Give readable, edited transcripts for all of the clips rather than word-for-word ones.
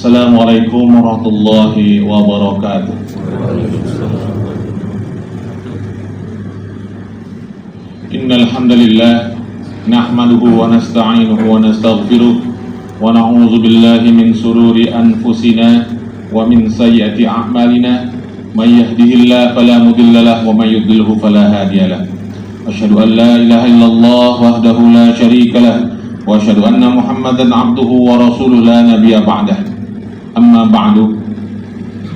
Assalamualaikum warahmatullahi wabarakatuh. Innal hamdalillah nahmaduhu wa nasta'inuhu wa nastaghfiruh wa na'udzu billahi min sururi anfusina wa min sayyiati a'malina may yahdihillahu fala mudilla lahu wa may yudlilhu fala hadiya lahu. Asyhadu an la ilaha illallah wahdahu la syarika lahu wa asyhadu anna Muhammadan 'abduhu wa rasuluhu la nabiyya ba'dahu. Amma ba'du,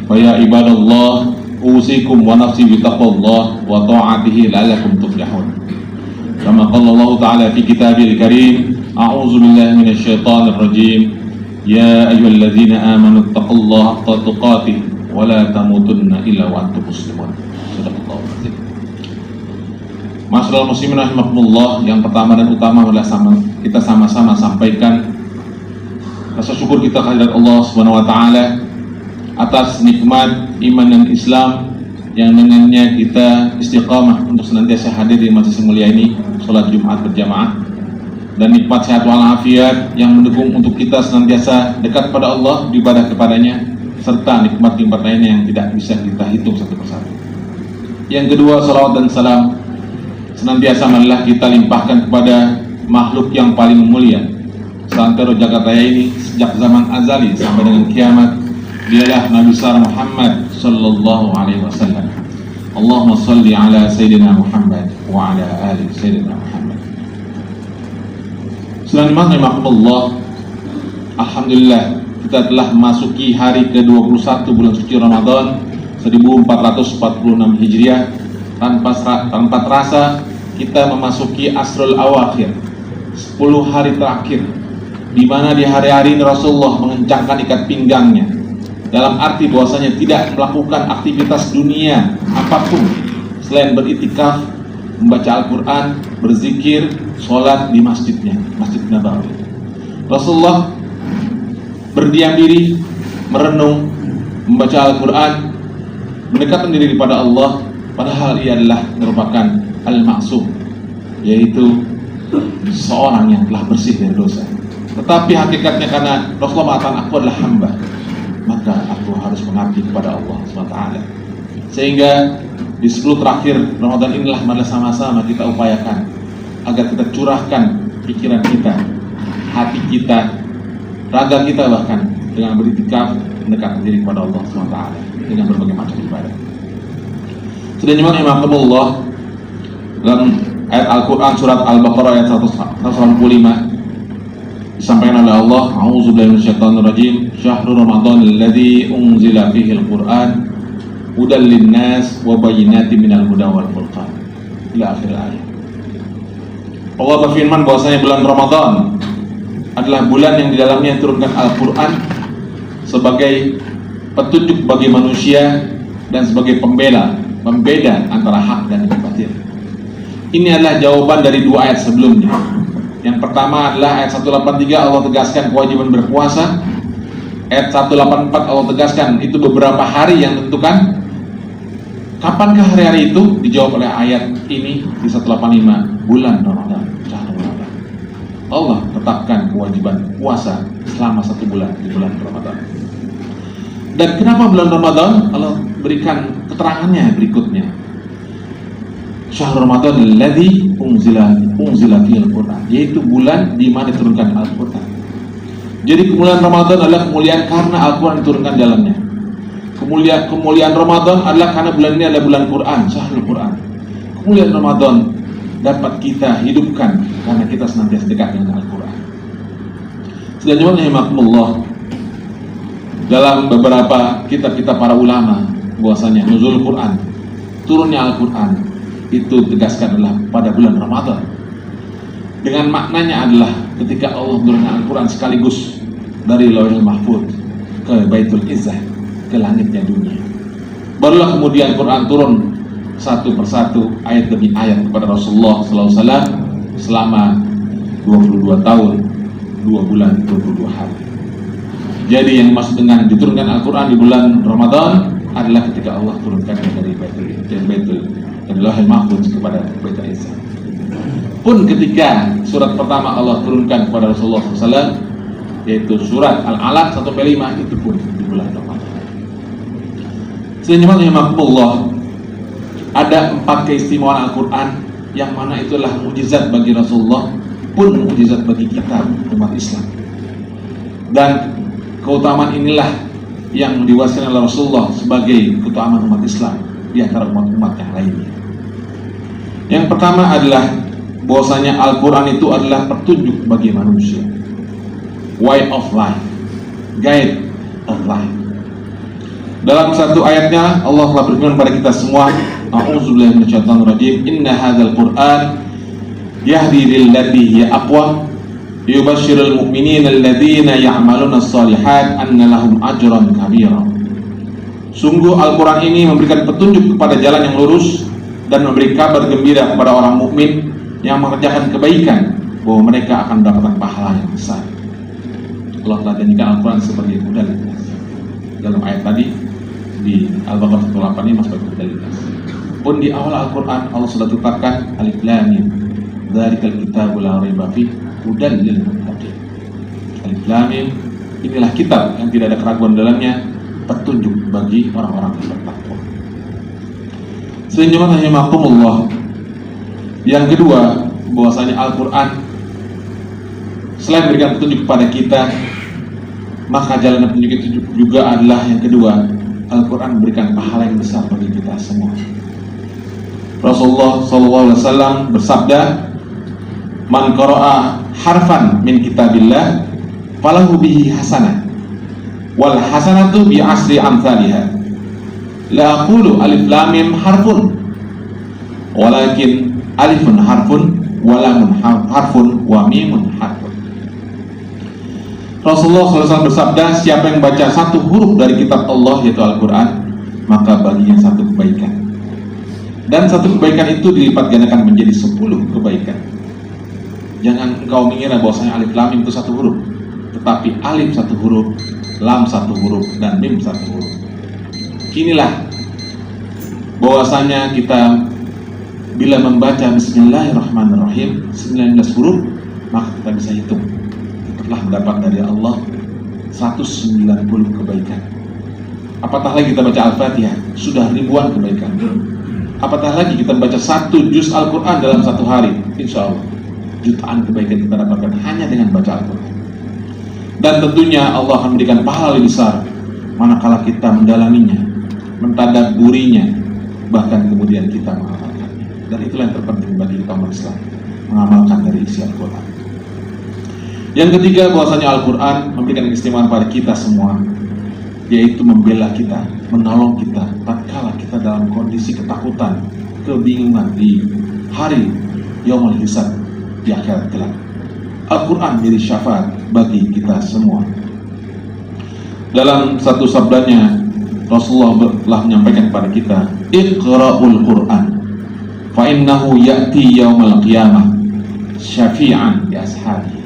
fa ya ibadallah, usikum wa nafsi bi taqwallah wa ta'atihi la'allakum tuflihun. Kama qala Allah Ta'ala fi kitabil karim, a'udzu billahi minasy syaithanir rajim. Ya ayyuhalladzina amanu taqullaha haqqa tuqatih wa la tamutunna illa wa antum muslimun. Sadaqallahu azim. Masyaallah muslimin rahimakumullah, yang pertama dan utama adalah kita sama-sama sampaikan rasa syukur kita kehadirat Allah Subhanahu wa taala atas nikmat iman dan Islam yang dengannya kita istiqamah untuk senantiasa hadir di majelis mulia ini, salat Jumat berjamaah, dan nikmat sehat walafiat yang mendukung untuk kita senantiasa dekat pada Allah, beribadah kepadanya, serta nikmat-nikmat lainnya yang tidak bisa kita hitung satu persatu. Yang kedua, salawat dan salam senantiasa marilah kita limpahkan kepada makhluk yang paling mulia seantero jagat raya ini sejak zaman azali sampai dengan kiamat. Dialah Nabi besar Muhammad sallallahu alaihi wasallam. Allahumma shalli ala sayyidina Muhammad wa ala ali sayyidina Muhammad. Bismillahirrahmanirrahim. Alhamdulillah, kita telah memasuki hari ke-21 bulan suci Ramadan 1446 Hijriah. Tanpa terasa kita memasuki Asrul Awakhir, 10 hari terakhir, di mana di hari-hari ini Rasulullah mengencangkan ikat pinggangnya, dalam arti bahwasanya tidak melakukan aktivitas dunia apapun selain beritikaf, membaca Al-Quran, berzikir, sholat di masjidnya, Masjid Nabawi. Rasulullah berdiam diri, merenung, membaca Al-Quran, mendekatkan diri kepada Allah, padahal ia adalah merupakan al-ma'sum, yaitu seorang yang telah bersih dari dosa. Tetapi hakikatnya karena Rasulullah mengatakan aku adalah hamba, maka aku harus mengabdi kepada Allah SWT. Sehingga di 10 terakhir Ramadan inilah marilah sama-sama kita upayakan agar kita curahkan pikiran kita, hati kita, raga kita, bahkan dengan beritikaf, mendekatkan diri kepada Allah SWT dengan berbagai macam ibadah. Sudah nyimak imakumullah, dalam ayat Al-Quran surat Al-Baqarah ayat 185 disampaikan oleh Allah, a'udzubillahi minasyaitonir rajim, syahrul ramadan alladzi unzila fihi al-Qur'an hudal linnas wa bayyinatin minal huda wal furqan, ila akhir ayat. Allah berfirman bahwasanya bulan Ramadan adalah bulan yang di dalamnya turunkan Al-Qur'an sebagai petunjuk bagi manusia dan sebagai pembeda antara hak dan batil. Ini adalah jawaban dari 2 ayat sebelumnya. Yang pertama adalah ayat 183, Allah tegaskan kewajiban berpuasa. Ayat 184 Allah tegaskan itu beberapa hari yang tentukan. Kapankah hari-hari itu? Dijawab oleh ayat ini di 185, bulan Ramadan, syahrul Ramadan. Allah tetapkan kewajiban puasa selama 1 bulan di bulan Ramadan. Dan kenapa bulan Ramadan? Allah berikan keterangannya berikutnya. Syahrul Ramadan alladzi unzila fihi al-Qur'an, yaitu bulan di mana diturunkan Al-Qur'an. Jadi kemuliaan Ramadan adalah kemuliaan karena Al-Qur'an diturunkan dalamnya. Kemuliaan Ramadan adalah karena bulan ini adalah bulan Quran, Syahrul Quran. Kemuliaan Ramadan dapat kita hidupkan karena kita senantiasa dekat dengan Al-Qur'an. Selanjutnya rahimakumullah, dalam beberapa kitab-kitab para ulama bahwasanya nuzul Quran, turunnya Al-Qur'an itu tegaskan adalah pada bulan Ramadan. Dengan maknanya adalah ketika Allah menurunkan Al-Quran sekaligus dari Lauhul Mahfuz ke Baitul Izzah, ke langitnya dunia. Barulah kemudian Quran turun satu persatu, ayat demi ayat kepada Rasulullah SAW selama 22 tahun, 2 bulan, 22 hari. Jadi yang dimaksud dengan diturunkan Al-Quran di bulan Ramadan adalah ketika Allah turunkan dari Lauhul Mahfuz kepada Baitul Izzah. Pun ketika surat pertama Allah turunkan kepada Rasulullah SAW, yaitu surat Al-Alaq 1/5 itu pun di bulan Ramadan. Selanjutnya Allah, ada 4 keistimewaan Al-Quran yang mana itulah mukjizat bagi Rasulullah pun mukjizat bagi kita umat Islam. Dan keutamaan inilah yang diwasikan oleh Rasulullah sebagai keutamaan umat Islam di antara umat-umat yang lainnya. Yang pertama adalah bahwasanya Al-Quran itu adalah petunjuk bagi manusia, way of life, guide of life. Dalam satu ayatnya Allah telah berfirman kepada kita semua, a'udzubillahi minasyaitonir rajim, inna hadzal qur'an yahdi lillati hiya aqwam yubashshirul mu'minina alladziina ya'maluna shalihat anna lahum ajran kabira. Sungguh Al-Quran ini memberikan petunjuk kepada jalan yang lurus dan memberi kabar gembira kepada orang mukmin yang mengerjakan kebaikan bahwa mereka akan mendapatkan pahala yang besar. Allah telah jadikan Al-Quran sebagai modalitas. Dalam ayat tadi di Al-Baqarah 108 ini masuk modalitas. Pun di awal Al-Quran Allah sudah tetapkan alif lam mim dzalikal kitabul la raiba fihi hudan lil muttaqin. Alif lam mim, inilah kitab yang tidak ada keraguan dalamnya, petunjuk bagi orang-orang yang bertakwa. Selanjutnya rahimakumullah, yang kedua bahwasanya Al-Quran selain memberikan petunjuk kepada kita, maka jalan petunjuk itu juga adalah yang kedua, Al-Quran memberikan pahala yang besar bagi kita semua. Rasulullah SAW bersabda, man qara'a harfan min kitabillah falahu bihi hasanah wal hasanatu bi asri amsalihha la aqulu alif lam mim harfun walakin alifun harfun wa lamun harfun wa mimun harfun. Rasulullah SAW bersabda, siapa yang baca satu huruf dari kitab Allah yaitu Al-Quran, maka baginya satu kebaikan, dan satu kebaikan itu dilipat gandakan menjadi 10 kebaikan. Jangan engkau mengira bahwasanya alif lam mim itu satu huruf, tetapi alif satu huruf, lam satu huruf, dan mim satu huruf. Kinilah bahwasanya kita bila membaca Bismillahirrahmanirrahim 19 huruf, maka kita bisa hitung telah mendapat dari Allah 190 kebaikan. Apatah lagi kita baca Al-Fatihah, sudah ribuan kebaikan. Apatah lagi kita baca 1 juz Al-Quran dalam 1 hari, insya Allah jutaan kebaikan kita dapatkan hanya dengan baca Al-Quran. Dan tentunya Allah akan memberikan pahala lebih besar manakala kita mendalaminya, mentadabburinya, bahkan kemudian kita mengamalkannya. Dan itulah yang terpenting bagi kita umat Islam, mengamalkan dari isi Al-Quran. Yang ketiga, bahwasanya Al-Quran memberikan keistimewaan pada kita semua, yaitu membela kita, menolong kita tatkala kita dalam kondisi ketakutan, kebingungan di hari yaumul hisab, di akhirat kelak. Al-Quran menjadi syafaat bagi kita semua. Dalam satu sabdanya Rasulullah telah menyampaikan kepada kita, Iqra'ul Quran fa innahu ya'ti yaumal qiyamah syafi'an li ashabi.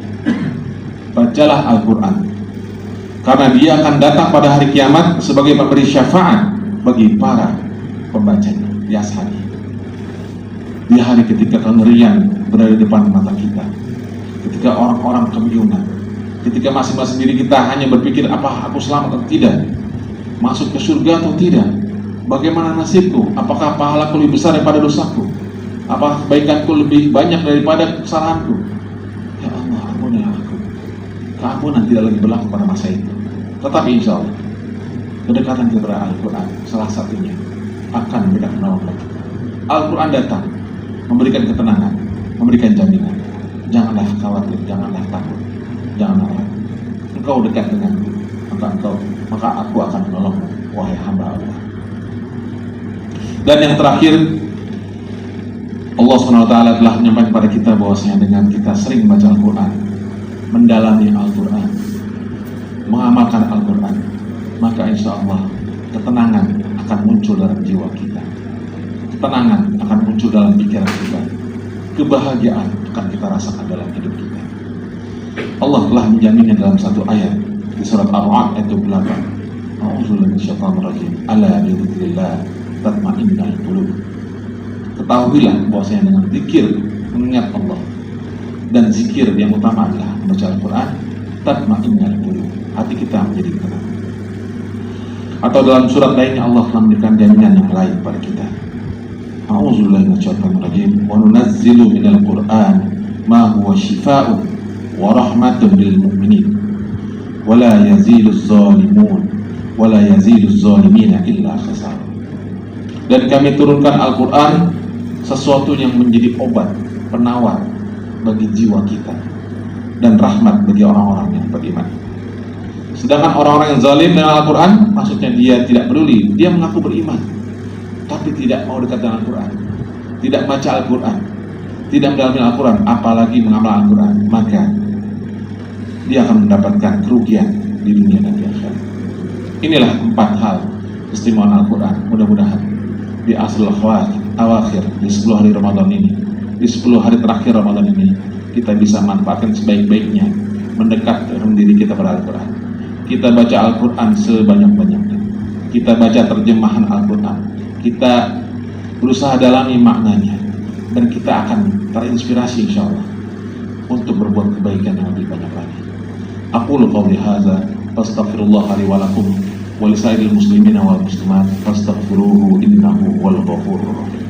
Bacalah Al-Quran karena dia akan datang pada hari kiamat sebagai pemberi syafaat bagi para pembacanya, li ashabi. Di hari ketika kengerian berada di depan mata kita, ketika orang-orang kebingungan, ketika masing-masing diri kita hanya berpikir, apa aku selamat atau tidak, masuk ke surga atau tidak, bagaimana nasibku, apakah pahalaku lebih besar daripada dosaku, apakah kebaikanku lebih banyak daripada kesalahanku. Ya Allah, ampunilah aku. Keampunan tidak lagi berlaku pada masa itu. Tetapi insya Allah kedekatan kepada Al-Quran salah satunya akan memberikan penolongan. Al-Quran datang memberikan ketenangan, memberikan jaminan. Janganlah khawatir, janganlah takut, janganlah ragu. Engkau dekat denganku, maka aku akan menolongmu, wahai hamba Allah. Dan yang terakhir, Allah SWT telah menyampaikan kepada kita bahwasanya dengan kita sering membaca Al-Quran, mendalami Al-Quran, mengamalkan Al-Quran, maka insya Allah ketenangan akan muncul dalam jiwa kita, ketenangan akan muncul dalam pikiran kita, kebahagiaan akan kita rasakan dalam hidup kita. Allah telah menjaminnya dalam satu ayat di surat Ar-Ra'd ayat 28. A'udzubillahi minasyaitonir rajim. Ala bi dzikrillah tatma'innul qulub. Ketahuilah bahwasanya dengan zikir, mengingat Allah, dan zikir yang utama adalah membaca Al-Quran, tatma'innul qulub, hati kita menjadi tenang. Atau dalam surat lainnya Allah telah memberikan jaminan yang lain pada kita. A'udzubillahi minasyaitonir rajim. Wa nunazzilu minal Qur'an ma huwa syifaa'un wa rahmatun lil mu'minin wa la yaziluz zalimun wa la yaziluz zalimina illa khasar. Dan kami turunkan Al-Qur'an sesuatu yang menjadi obat, penawar bagi jiwa kita dan rahmat bagi orang-orang yang beriman. Sedangkan orang-orang yang zalim dengan Al-Quran, maksudnya dia tidak peduli, dia mengaku beriman, tapi tidak mau dekat dengan Al-Quran, tidak baca Al-Quran, tidak mendalami Al-Quran, apalagi mengamal Al-Quran, maka dia akan mendapatkan kerugian di dunia dan di akhirat. Inilah 4 hal keistimewaan Al-Quran. Mudah-mudahan di asrul awakhir, di 10 hari Ramadan ini, di 10 hari terakhir Ramadan ini, kita bisa manfaatkan sebaik-baiknya, mendekat dengan diri kita pada Al-Quran. Kita baca Al-Quran sebanyak-banyaknya, kita baca terjemahan Al-Quran, kita berusaha dalami maknanya, dan kita akan terinspirasi insyaAllah untuk berbuat kebaikan yang lebih banyak lagi. Aqulu qawli hadza fastaghfirullah li wa lakum wa lisairil muslimina wal muslimat fastaghfiruhu innahu huwal ghafurur rahim.